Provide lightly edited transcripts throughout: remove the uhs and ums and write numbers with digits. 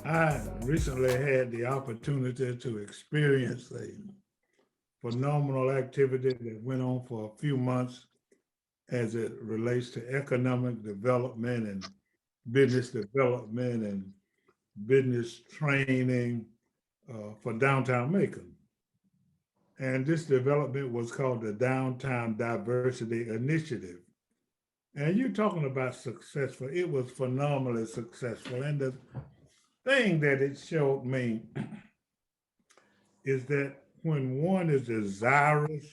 I recently had the opportunity to experience a phenomenal activity that went on for a few months as it relates to economic development and business development and business training for downtown Macon. And this development was called the Downtown Diversity Initiative. And you're talking about successful, it was phenomenally successful. And the thing that it showed me is that when one is desirous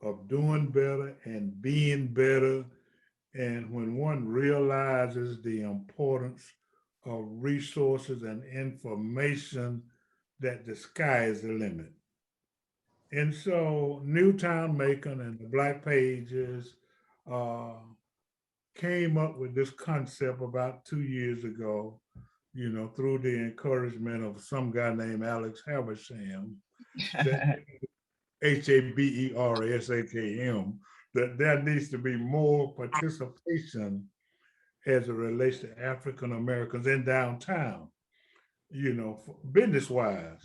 of doing better and being better, and when one realizes the importance of resources and information, that the sky is the limit. And so Newtown Macon and the Black Pages uh, came up with this concept about 2 years ago, through the encouragement of some guy named Alex Habersham, that Habersham, that there needs to be more participation as it relates to African Americans in downtown, business wise.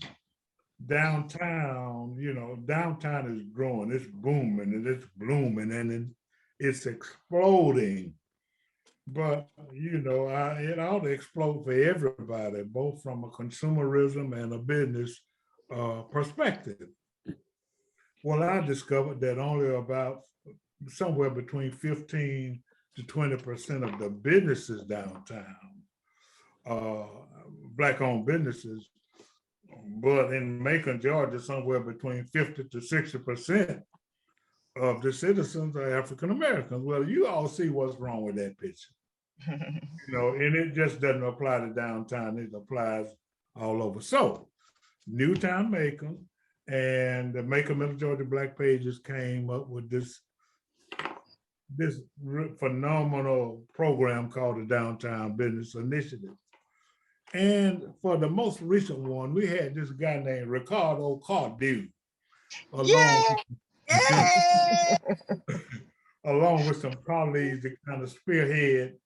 Downtown is growing, it's booming, and it's blooming, and it's exploding. But it ought to explode for everybody, both from a consumerism and a business perspective. Well, I discovered that only about somewhere between 15 to 20% of the businesses downtown, uh, Black-owned businesses, but in Macon, Georgia, somewhere between 50 to 60% of the citizens are African Americans. Well, you all see what's wrong with that picture. And it just doesn't apply to downtown, it applies all over. So Newtown Macon and the Macon Middle Georgia Black Pages came up with this phenomenal program called the Downtown Business Initiative. And for the most recent one, we had this guy named Ricardo Cardew, along with some colleagues that kind of spearhead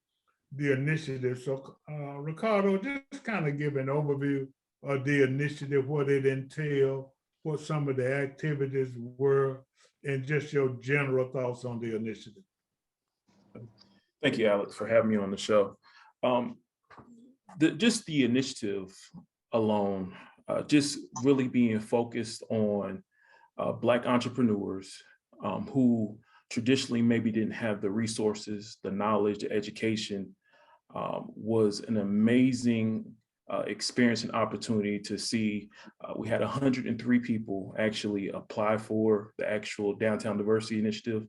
the initiative. So Ricardo, just kind of give an overview of the initiative, what it entailed, what some of the activities were, and just your general thoughts on the initiative. Thank you, Alex, for having me on the show. Just the initiative alone, just really being focused on Black entrepreneurs who traditionally maybe didn't have the resources, the knowledge, the education, was an amazing experience and opportunity to see. We had 103 people actually apply for the actual Downtown Diversity Initiative,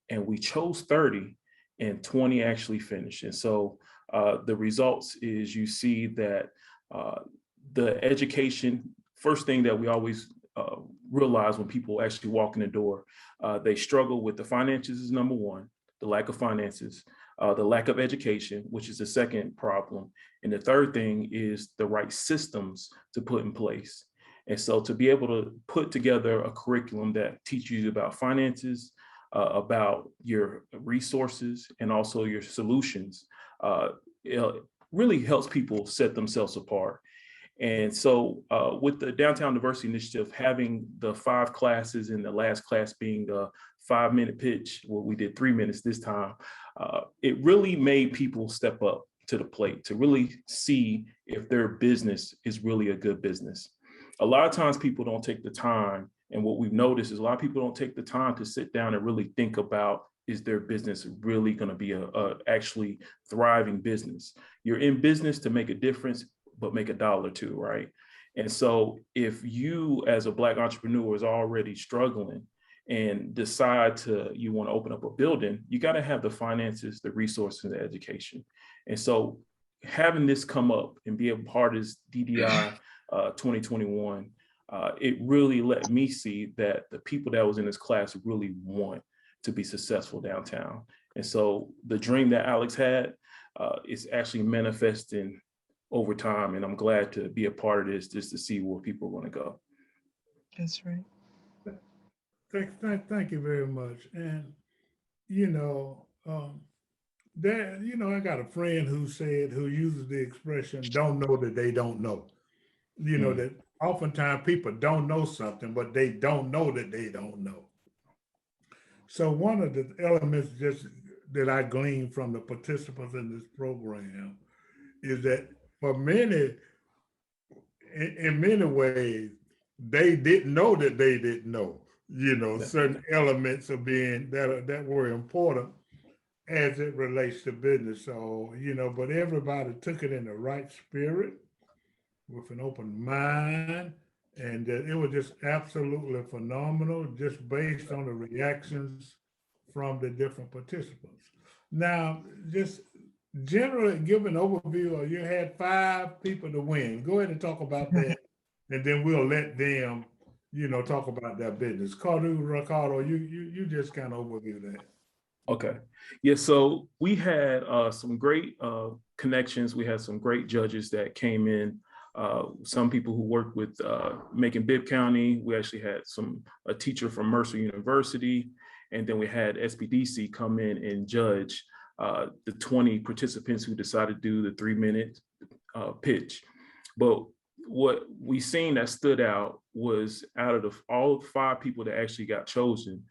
and we chose 30 and 20 actually finished. And so the results is you see that the education, first thing that we always realize when people actually walk in the door, they struggle with the finances is number one, the lack of finances, the lack of education, which is the second problem. And the third thing is the right systems to put in place. And so to be able to put together a curriculum that teaches you about finances, about your resources, and also your solutions, it really helps people set themselves apart. And so with the Downtown Diversity Initiative, having the 5 classes and the last class being a 5-minute pitch, well, we did 3 minutes this time, it really made people step up to the plate to really see if their business is really a good business. A lot of times people don't take the time, and what we've noticed is a lot of people don't take the time to sit down and really think about, is their business really going to be a actually thriving business? You're in business to make a difference, but make $1 too, right? And so if you as a Black entrepreneur is already struggling and decide you want to open up a building, you got to have the finances, the resources, and the education. And so having this come up and be a part of this DDI 2021, it really let me see that the people that was in this class really want to be successful downtown. And so the dream that Alex had is actually manifesting over time. And I'm glad to be a part of this, just to see where people want to go. That's right. Thank you very much. And, that, you know, I got a friend who uses the expression, don't know that they don't know. You know, Mm, that oftentimes people don't know something, but they don't know that they don't know. So one of the elements just that I gleaned from the participants in this program is that for many, in many ways, they didn't know that they didn't know, you know, yeah. certain elements of being that were important as it relates to business. So, you know, but everybody took it in the right spirit with an open mind. And it was just absolutely phenomenal, just based on the reactions from the different participants. Now, just generally give an overview of, you had 5 people to win. Go ahead and talk about that, and then we'll let them, you know, talk about their business. Ricardo, you just kind of overview that. Okay. Yeah, so we had some great connections. We had some great judges that came in. Some people who worked with Macon-Bibb County. We actually had a teacher from Mercer University. And then we had SBDC come in and judge the 20 participants who decided to do the 3-minute pitch. But what we seen that stood out was, out of all 5 people that actually got chosen,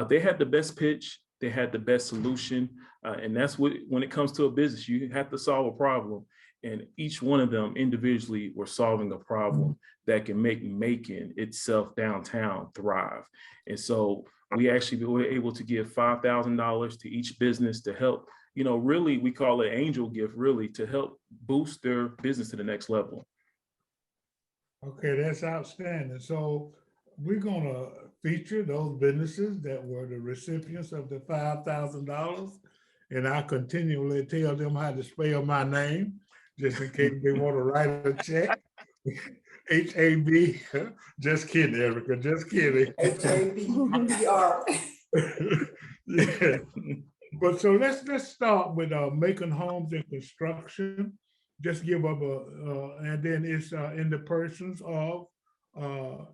they had the best pitch, they had the best solution, and that's what, when it comes to a business, you have to solve a problem, and each one of them individually were solving a problem that can make Macon itself downtown thrive. And so we actually were able to give $5,000 to each business to help, you know, really, we call it angel gift, really, to help boost their business to the next level. Okay, that's outstanding. So we're gonna feature those businesses that were the recipients of the $5,000. And I continually tell them how to spell my name, just in case they want to write a check. HAB, just kidding, Erika, just kidding. HABBR. Yeah. But so let's start with Macon Homes and Construction. Just give up and then it's in the persons of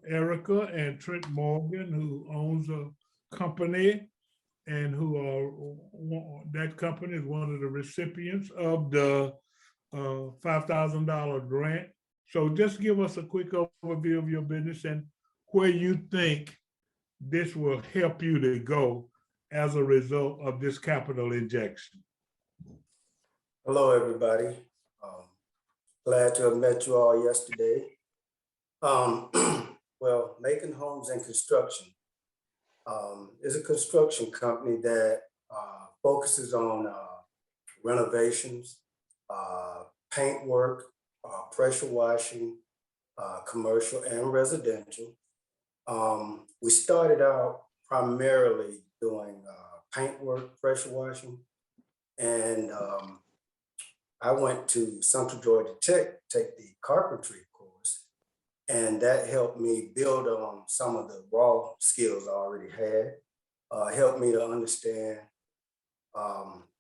Erika and Trent Morgan, who owns a company, and who that company is one of the recipients of the $5,000 grant. So just give us a quick overview of your business and where you think this will help you to go as a result of this capital injection. Hello, everybody. Glad to have met you all yesterday. Well, Macon Homes and Construction is a construction company that focuses on renovations, paint work, pressure washing, commercial and residential. We started out primarily doing paint work, pressure washing, and I went to Central Georgia Tech, take the carpentry course, and that helped me build on some of the raw skills I already had, helped me to understand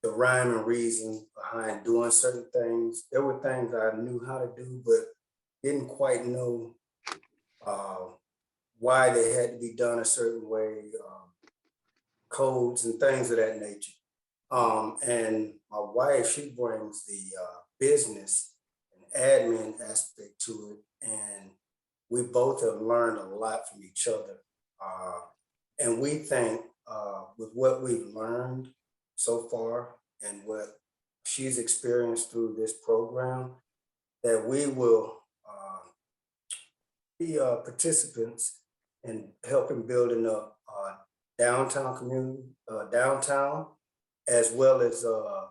the rhyme and reason behind doing certain things. There were things I knew how to do, but didn't quite know why they had to be done a certain way, codes and things of that nature. And my wife, she brings the business and admin aspect to it. And we both have learned a lot from each other. And we think with what we've learned so far and what she's experienced through this program, that we will be participants in helping building up downtown community, downtown, as well as the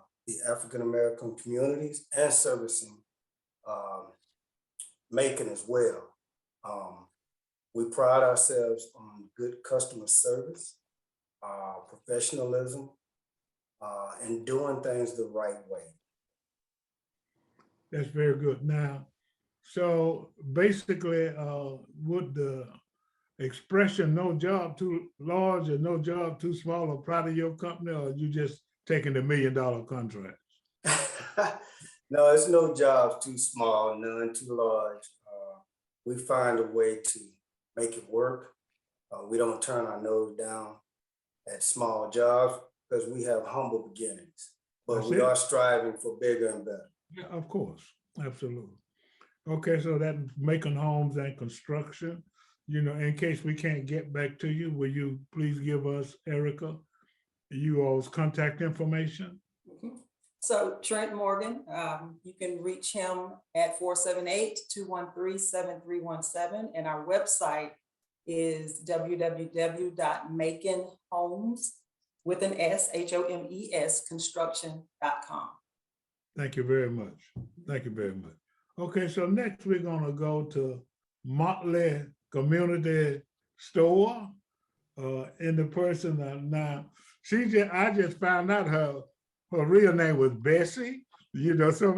African-American communities, and servicing Macon as well. We pride ourselves on good customer service, professionalism, and doing things the right way. That's very good. Now, so basically, would the expression "no job too large" or "no job too small" apply to your company, or are you just taking the $1 million contracts? No, it's no job too small, none too large. We find a way to make it work. We don't turn our nose down at small jobs because we have humble beginnings. but That's we it. are striving for bigger and better. Yeah, of course, absolutely. Okay, so that MACON Homes and Construction, you know, in case we can't get back to you, will you please give us, Erika, you all's contact information? So Trent Morgan, you can reach him at 478-213-7317. And our website is www.maconhomes with an S, H-O-M-E-S, construction.com. Thank you very much. Thank you very much. Okay, so next we're gonna go to Motley Community Store. In the person now, I just found out her real name was Bessie, you know, so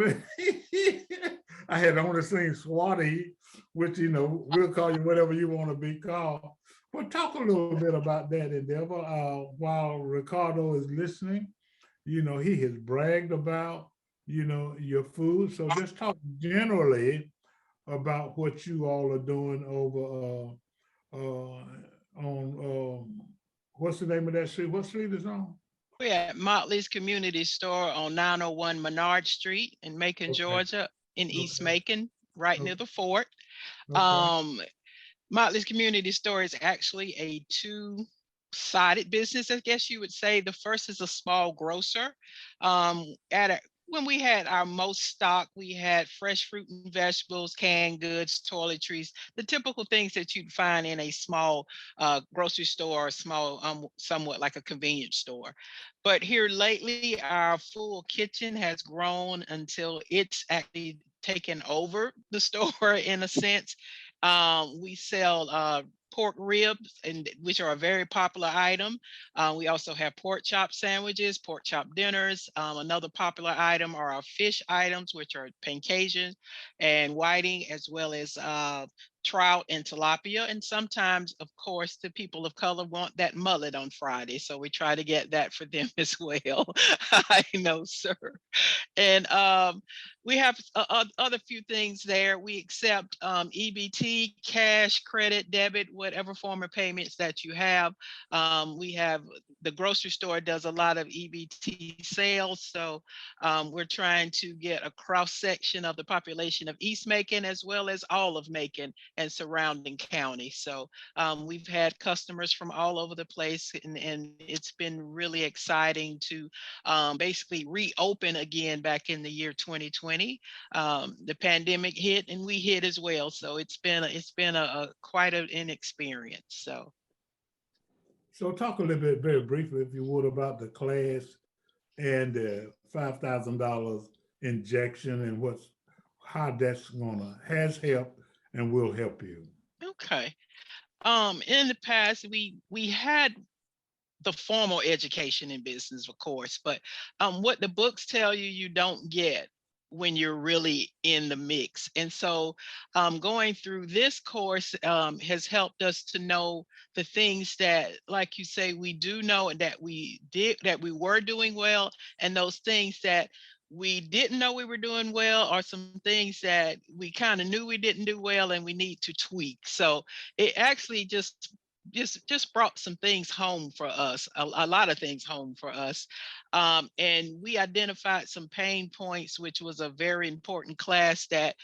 I had only seen Swati, which, you know, we'll call you whatever you want to be called. But talk a little bit about that endeavor while Ricardo is listening. You know, he has bragged about, you know, your food. So just talk generally about what you all are doing over on, what's the name of that street? What street is on? We're at Motley's Community Store on 901 MAYNARD Street in Macon, Okay. Georgia, in East Okay. Macon, right near the fort. Okay. Motley's Community Store is actually a two-sided business, I guess you would say. The first is a small grocer. When we had our most stock, we had fresh fruit and vegetables, canned goods, toiletries, the typical things that you'd find in a small grocery store, or small, somewhat like a convenience store. But here lately, our full kitchen has grown until it's actually taken over the store in a sense. We sell pork ribs, which are a very popular item. We also have pork chop sandwiches, pork chop dinners. Another popular item are our fish items, which are pancasian and whiting, as well as trout and tilapia. And sometimes, of course, the people of color want that mullet on Friday. So we try to get that for them as well. I know, sir. And we have other few things there. We accept EBT, cash, credit, debit, whatever form of payments that you have. We have the grocery store does a lot of EBT sales. So we're trying to get a cross section of the population of East Macon as well as all of Macon and surrounding counties. So we've had customers from all over the place, and it's been really exciting to basically reopen again back in the year 2020. The pandemic hit and we hit as well. So it's been quite an experience. So talk a little bit, very briefly, if you would, about the class and the $5,000 injection and how that's has helped and will help you. Okay. In the past, we had the formal education in business, of course, but what the books tell you, you don't get when you're really in the mix. And so going through this course has helped us to know the things that, like you say, we do know and that we were doing well, and those things that we didn't know we were doing well, or some things that we kind of knew we didn't do well and we need to tweak. So it actually just brought some things home for us, a lot of things home for us. And we identified some pain points, which was a very important class that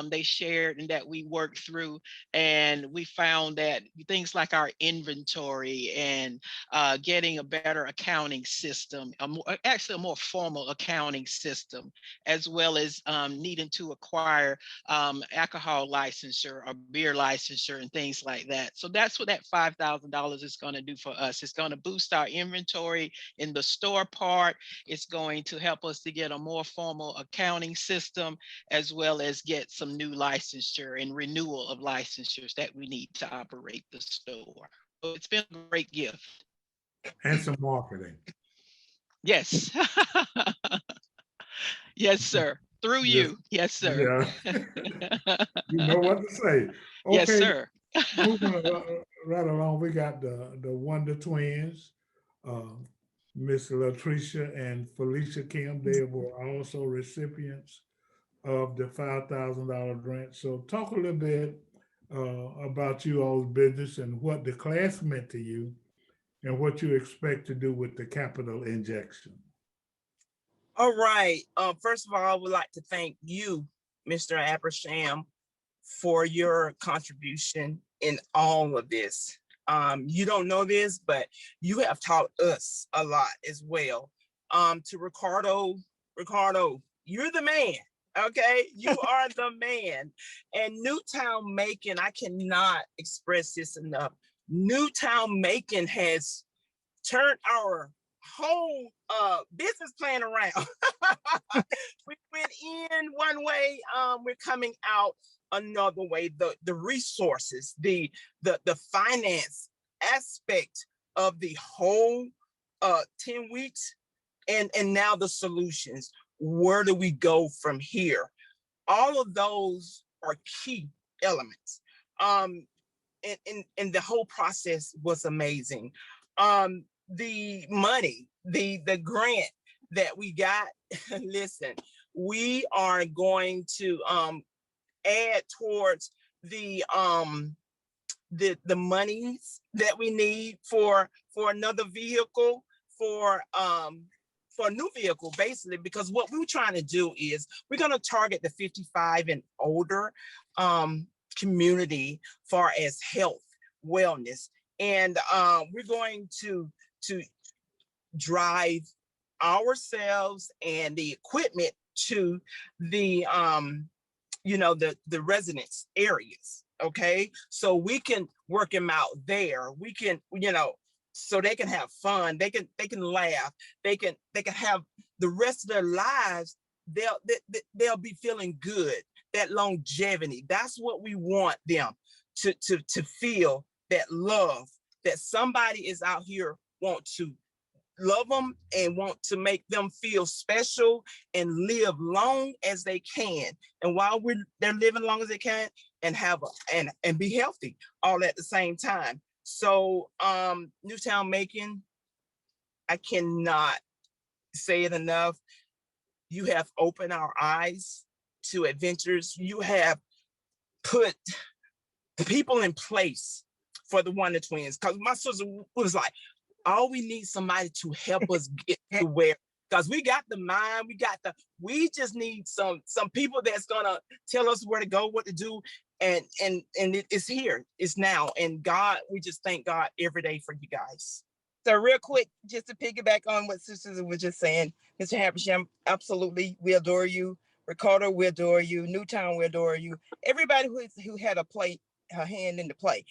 they shared and that we worked through. And we found that things like our inventory and getting a better accounting system, actually a more formal accounting system, as well as needing to acquire alcohol licensure or beer licensure and things like that. So that's what that $5,000 is going to do for us. It's going to boost our inventory in the store part. It's going to help us to get a more formal accounting system, as well as get some new licensure and renewal of licensures that we need to operate the store. So it's been a great gift. And some marketing. Yes. Yes, sir. Through you. Yes, sir. Yeah. You know what to say. Okay. Yes, sir. Moving right along, we got the Wonder Twins, Miss Latricia and Felicia Kim. They were also recipients of the $5,000 grant. So talk a little bit about you all's business and what the class meant to you and what you expect to do with the capital injection. All right. First of all, I would like to thank you, Mr. Abersham, for your contribution in all of this. You don't know this, but you have taught us a lot as well. To Ricardo, you're the man. Okay, you are the man. And Newtown Macon, I cannot express this enough. Newtown Macon has turned our whole business plan around. We went in one way, we're coming out another way. The resources, the finance aspect of the whole 10 weeks, and now the solutions. Where do we go from here? All of those are key elements. And the whole process was amazing. The money, the grant that we got, listen, we are going to add towards the monies that we need for another vehicle, for a new vehicle, basically, because what we're trying to do is we're going to target the 55 and older community far as health, wellness, and we're going to drive ourselves and the equipment to the the residence areas. Okay, so we can work them out there. We can, so they can have fun, they can laugh, they can have the rest of their lives. They'll be feeling good, that longevity. That's what we want them to feel, that love, that somebody is out here want to love them and want to make them feel special and live long as they can. And while they're living long as they can, and have and be healthy all at the same time. So Newtown Macon, I cannot say it enough. You have opened our eyes to adventures. You have put people in place for the Wonder Twins. Because my sister was like, all we need somebody to help us get to where, because we got the mind, we just need some people that's gonna tell us where to go, what to do, and it's here, it's now. And God, we just thank God every day for you guys. So real quick, just to piggyback on what Sister was just saying, Mr. Habersham, absolutely, we adore you. Ricardo, we adore you. Newtown, we adore you. Everybody who had her hand in the play.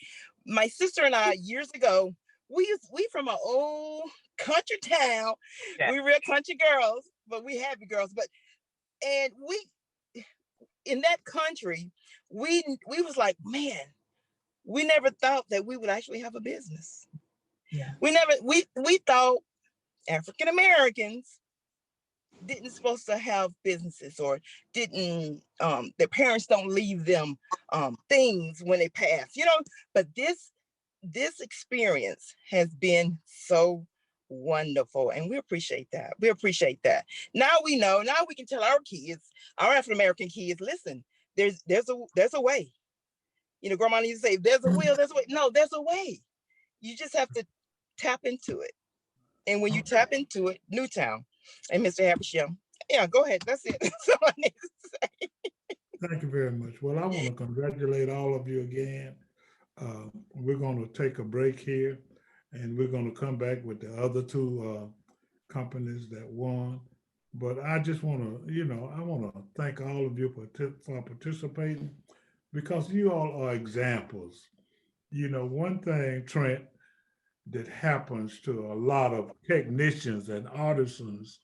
My sister and I, years ago, we from an old country town. Yeah. We real country girls, but we happy girls. And we, in that country, we was like, man, we never thought that we would actually have a business. Yeah. We thought African Americans didn't supposed to have businesses, or didn't their parents don't leave them things when they pass, but this experience has been so wonderful, and we appreciate that. Now we know, now we can tell our kids, our African American kids, listen, there's a way. Grandma used to say, there's a will, there's a way. No, there's a way. You just have to tap into it. And when you tap into it, Newtown. And Mr. Habersham, yeah, go ahead. That's it. That's all I need to say. Thank you very much. Well, I want to congratulate all of you again. We're going to take a break here, and we're going to come back with the other two companies that won. But I just want to, I want to thank all of you for participating, because you all are examples. One thing, Trent, that happens to a lot of technicians and artisans,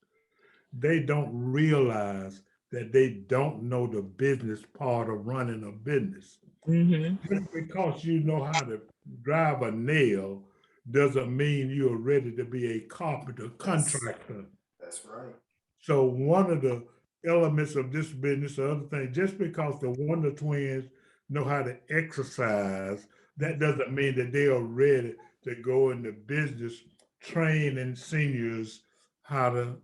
they don't realize that they don't know the business part of running a business. Mm-hmm. Just because you know how to drive a nail doesn't mean you're ready to be a carpenter, contractor. That's right. So one of the elements of this business, the other thing, just because the Wonder Twins know how to exercise, that doesn't mean that they are ready to go into business, training seniors how to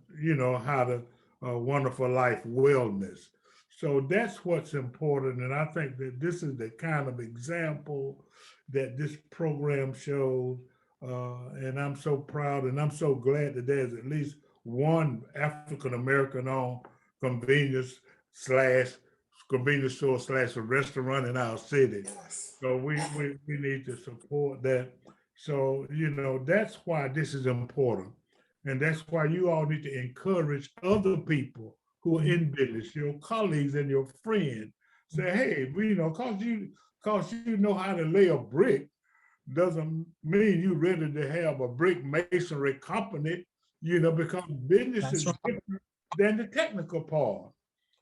wonderful life wellness. So that's what's important. And I think that this is the kind of example that this program shows. And I'm so proud, and I'm so glad that there's at least one African-American owned convenience store / a restaurant in our city. Yes. So we need to support that. So, you know, that's why this is important. And that's why you all need to encourage other people who are in business, your colleagues and your friends. Say, hey, you know, cause you know how to lay a brick doesn't mean you're ready to have a brick masonry company, you know, because business is different than the technical part.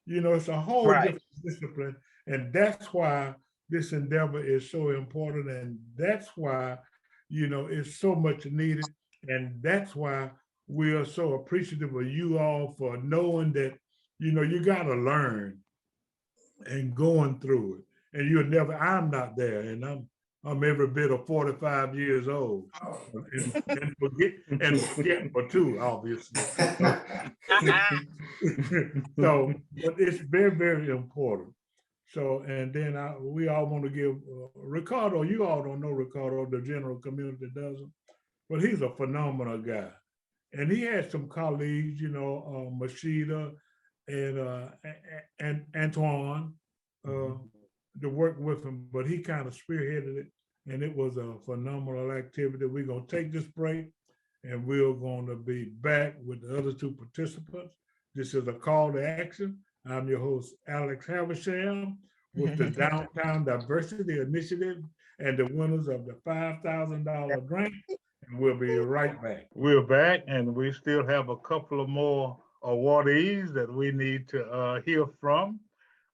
You know, it's a whole different discipline. And that's why this endeavor is so important. And that's why, you know, it's so much needed. And that's why we are so appreciative of you all for knowing that, you know, you got to learn and going through it. And you'll never, I'm not there. And I'm every bit of 45 years old. And forgetful too, obviously. So, but it's very, very important. So, and then we all want to give Ricardo, you all don't know Ricardo, the general community doesn't, but he's a phenomenal guy. And he had some colleagues, you know, Mashida and Antoine, to work with him, but he kind of spearheaded it. And it was a phenomenal activity. We're going to take this break and we're going to be back with the other two participants. This is a call to action. I'm your host, Alex Havisham, with the Downtown Diversity Initiative and the winners of the $5,000 grant. And we'll be right back. We're back and we still have a couple of more awardees that we need to hear from.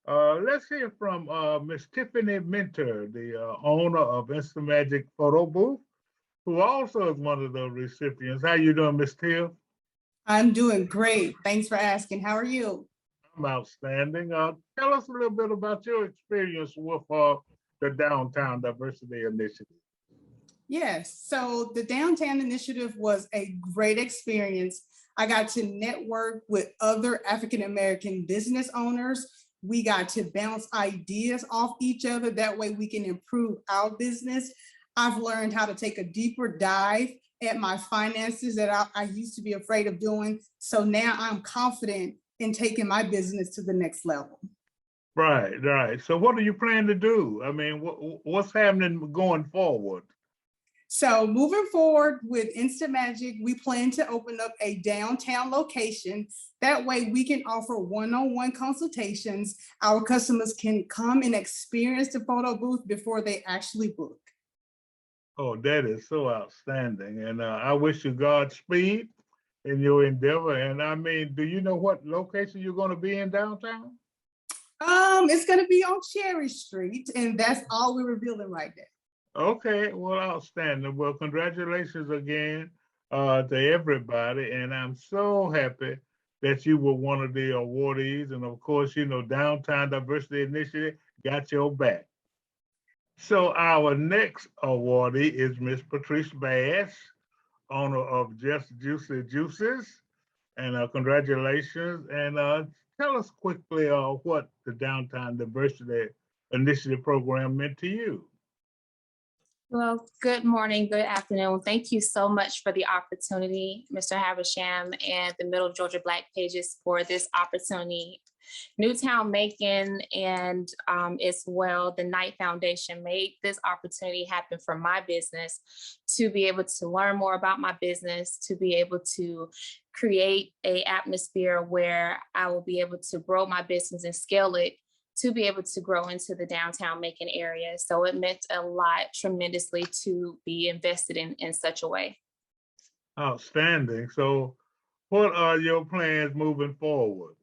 Let's hear from Miss Tiffany Minter, the owner of INSTAMAJIC Photo Booth, who also is one of the recipients. How you doing, Miss Tiff? I'm doing great. Thanks for asking. How are you? I'm outstanding. Tell us a little bit about your experience with the Downtown Diversity Initiative. Yes, so the Downtown Initiative was a great experience. I got to network with other African-American business owners. We got to bounce ideas off each other. That way we can improve our business. I've learned how to take a deeper dive at my finances that I used to be afraid of doing. So now I'm confident in taking my business to the next level. Right, right. So what do you plan to do? I mean, what's happening going forward? So moving forward with INSTAMAJIC, we plan to open up a downtown location. That way we can offer one-on-one consultations. Our customers can come and experience the photo booth before they actually book. Oh, that is so outstanding. And I wish you Godspeed in your endeavor. And I mean, do you know what location you're going to be in downtown? It's going to be on Cherry Street, and that's all we're revealing right now. Okay, well, outstanding. Well, congratulations again to everybody. And I'm so happy that you were one of the awardees. And of course, you know, Downtown Diversity Initiative got your back. So our next awardee is Miss Patrice Bass, owner of Just Juicy Juices. And congratulations. And tell us quickly what the Downtown Diversity Initiative program meant to you. Well, good morning, good afternoon. Thank you so much for the opportunity, Mr. Havisham and the Middle Georgia Black Pages for this opportunity. Newtown Macon and as well the Knight Foundation made this opportunity happen for my business to be able to learn more about my business, to be able to create an atmosphere where I will be able to grow my business and scale it to be able to grow into the downtown Macon area. So it meant a lot tremendously to be invested in such a way. Outstanding. So what are your plans moving forward?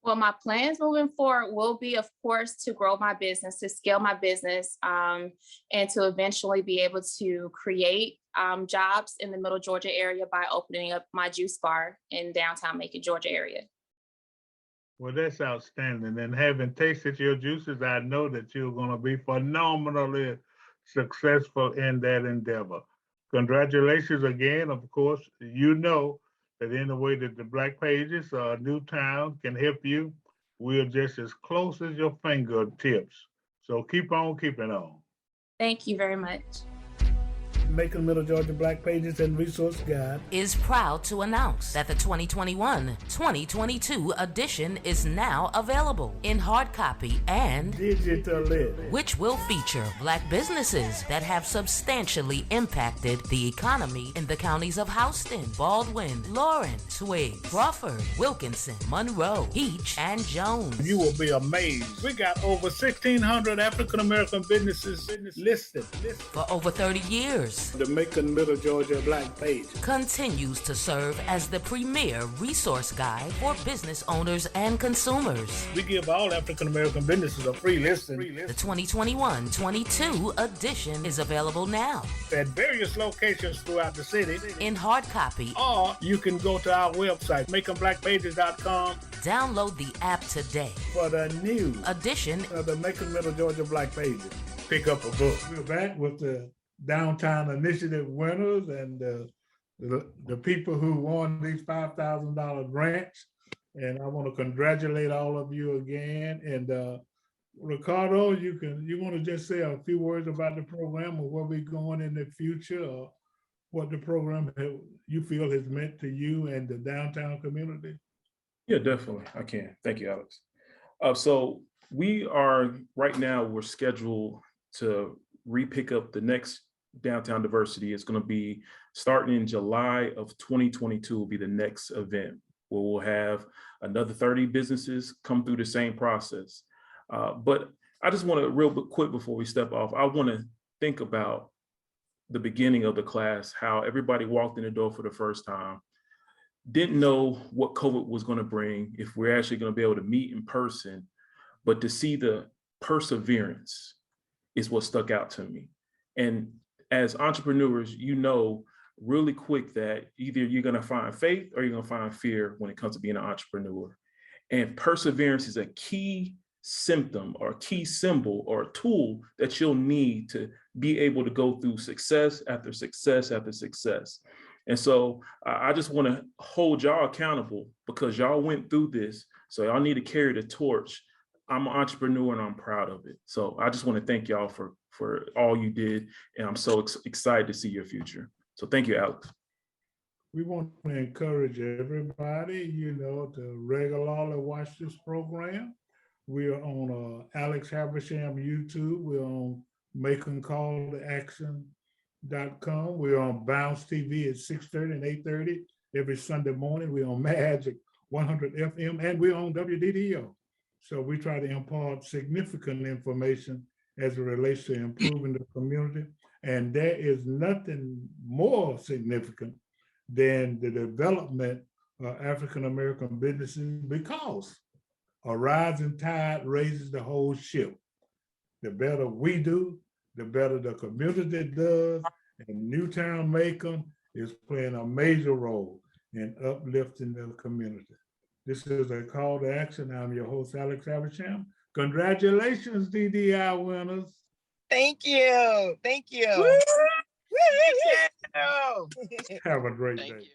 Well, my plans moving forward will be, of course, to grow my business, to scale my business, and to eventually be able to create jobs in the Middle Georgia area by opening up my juice bar in downtown Macon, Georgia area. Well, that's outstanding. And having tasted your juices, I know that you're going to be phenomenally successful in that endeavor. Congratulations again. Of course, you know that in the way that the Black Pages, Newtown can help you, we're just as close as your fingertips. So keep on keeping on. Thank you very much. Macon Middle Georgia Black Pages and Resource Guide is proud to announce that the 2021-2022 edition is now available in hard copy and digitally, which will feature Black businesses that have substantially impacted the economy in the counties of Houston, Baldwin, Lawrence, Twiggs, Crawford, Wilkinson, Monroe, Peach, and Jones. You will be amazed. We got over 1,600 African American businesses listed. For over 30 years, The Macon Middle Georgia Black Page continues to serve as the premier resource guide for business owners and consumers. We give all African American businesses a free listing The 2021-22 edition is available now at various locations throughout the city. in hard copy. Or you can go to our website, MaconBlackPages.com, Download the app today. for the new Edition of the Macon Middle Georgia Black Pages. Pick up a book. We're back with the Downtown Initiative winners and the people who won these $5,000 grants. And I want to congratulate all of you again. And Ricardo, you want to just say a few words about the program or where we're going in the future, or what the program you feel has meant to you and the downtown community? Yeah, definitely. I can. Thank you, Alex. So we are right now, we're scheduled to re-pick up the next Downtown Diversity. It's going to be starting in July of 2022 will be the next event where we'll have another 30 businesses come through the same process. But I just want to real quick before we step off, I want to think about the beginning of the class, how everybody walked in the door for the first time, didn't know what COVID was going to bring, if we're actually going to be able to meet in person, but to see the perseverance is what stuck out to me. And as entrepreneurs, you know really quick that either you're going to find faith or you're going to find fear when it comes to being an entrepreneur. And perseverance is a key symptom or key symbol or a tool that you'll need to be able to go through success after success after success. And so I just want to hold y'all accountable because y'all went through this. So y'all need to carry the torch. I'm an entrepreneur and I'm proud of it. So I just want to thank y'all for all you did. And I'm so excited to see your future. So thank you, Alex. We want to encourage everybody, to regularly watch this program. We are on Alex Habersham YouTube. We're on MaconCallToAction.com. We're on Bounce TV at 6:30 and 8:30 every Sunday morning. We're on Magic 100 FM and we're on WDDO. So we try to impart significant information as it relates to improving the community. And there is nothing more significant than the development of African-American businesses, because a rising tide raises the whole ship. The better we do, the better the community does, and Newtown Macon is playing a major role in uplifting the community. This is a call to action. I'm your host, Alex Habersham. Congratulations, DDI winners. Thank you. Thank you. Have a great day. Thank you.